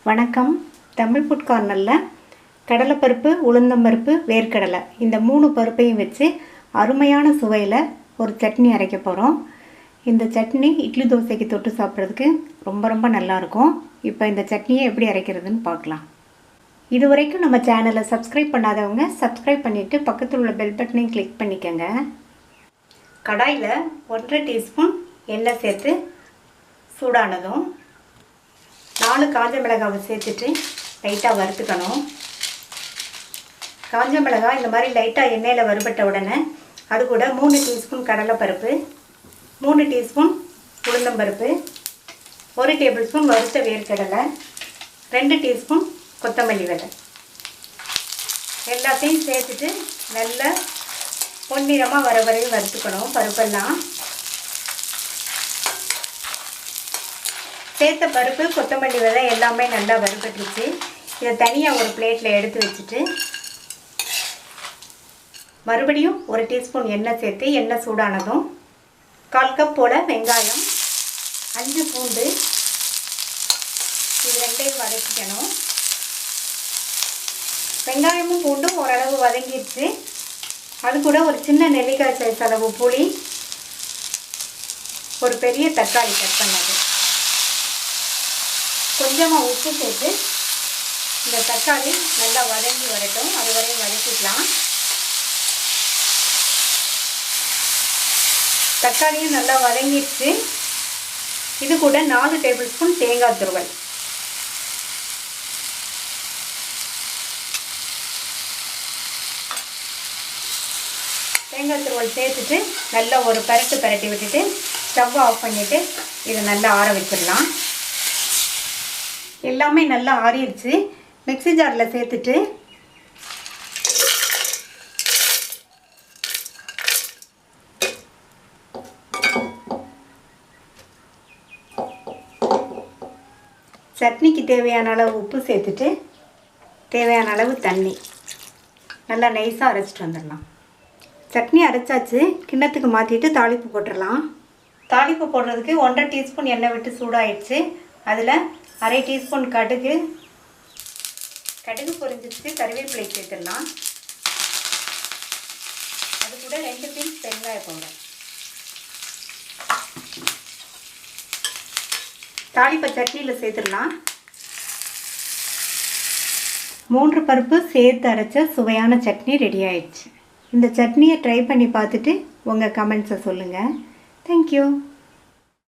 வணக்கம். தமிழ் ஃபுட் கார்னரில் கடலைப்பருப்பு, உளுந்தம்பருப்பு, வேர்க்கடலை இந்த 3 பருப்பையும் வச்சு அருமையான சுவையில் ஒரு சட்னி அரைக்க போகிறோம். இந்த சட்னி இட்லி தோசைக்கு தொட்டு சாப்பிட்றதுக்கு ரொம்ப நல்லாயிருக்கும். இப்போ இந்த சட்னியை எப்படி அரைக்கிறதுன்னு பார்க்கலாம். இது வரைக்கும் நம்ம சேனலை சப்ஸ்கிரைப் பண்ணாதவங்க சப்ஸ்கிரைப் பண்ணிவிட்டு பக்கத்தில் உள்ள பெல் பட்டனையும் கிளிக் பண்ணிக்கோங்க. கடாயில் 1.5 டீஸ்பூன் எண்ணெய் சேர்த்து சூடானதும் 4 காஞ்ச மிளகாவை சேர்த்துட்டு லைட்டாக வறுத்துக்கணும். காஞ்ச மிளகாய் இந்த மாதிரி லைட்டாக எண்ணெயில் வறுபட்ட உடனே அது கூட 3 டீஸ்பூன் கடலைப்பருப்பு, 3 டீஸ்பூன் உளுந்தம்பருப்பு, 1 டேபிள் ஸ்பூன் வறுத்த வேர்க்கடலை, 2 டீஸ்பூன் கொத்தமல்லி விதை எல்லாத்தையும் சேர்த்துட்டு நல்லா பொன்னிறமாக வர வரையும் வறுத்துக்கணும். பருப்பெல்லாம் சேர்த்த பருப்பு, கொத்தமல்லி விதை எல்லாமே நல்லா வறுபட்டுருச்சு. இதை தனியாக ஒரு பிளேட்டில் எடுத்து வச்சுட்டு மறுபடியும் 1 டீஸ்பூன் எண்ணெய் சேர்த்து எண்ணெய் சூடானதும் 1/4 கப் போல் வெங்காயம், 5 பூண்டு இது ரெண்டையும் வதக்கிக்கணும். வெங்காயமும் பூண்டும் ஓரளவு வதங்கிடுச்சு. அது கூட ஒரு சின்ன நெல்லிக்காய் சைஸ் அளவு புளி, ஒரு பெரிய தக்காளி கட் பண்ணது, கொஞ்சமாக உப்பு சேர்த்து இந்த தக்காளி நல்லா வதங்கி வரட்டும். அது வரையும் வதக்கிக்கலாம். தக்காளியும் நல்லா வதங்கிடுச்சு. இது கூட 4 டேபிள் ஸ்பூன் தேங்காய் துருவல், தேங்காய் துருவல் சேர்த்துட்டு நல்லா ஒரு பரட்டி விட்டுட்டு ஸ்டவ் ஆஃப் பண்ணிவிட்டு இதை நல்லா ஆற வச்சிடலாம். எல்லாமே நல்லா ஆறிடுச்சு. மிக்ஸி ஜாரில் சேர்த்துட்டு சட்னிக்கு தேவையான அளவு உப்பு சேர்த்துட்டு தேவையான அளவு தண்ணி நல்லா நைஸாக அரைச்சிட்டு வந்துடலாம். சட்னி அரைச்சாச்சு. கிண்ணத்துக்கு மாற்றிட்டு தாளிப்பு போட்டுடலாம். தாளிப்பு போடுறதுக்கு 1.5 டீஸ்பூன் எண்ணெய் விட்டு சூடாயிடுச்சு. அதில் 1/2 டீஸ்பூன் கடுகு பொரிஞ்சிச்சு. கருவேப்பிலை சேர்த்துடலாம். அது கூட 2 பிஞ்ச் பெருங்காய பவுடர். தாளிப்பை சட்னியில் சேர்த்துடலாம். 3 பருப்பு சேர்த்து அரைச்ச சுவையான சட்னி ரெடி ஆயிடுச்சு. இந்த சட்னியை ட்ரை பண்ணி பார்த்துட்டு உங்கள் கமெண்ட்ஸை சொல்லுங்கள். தேங்க்யூ.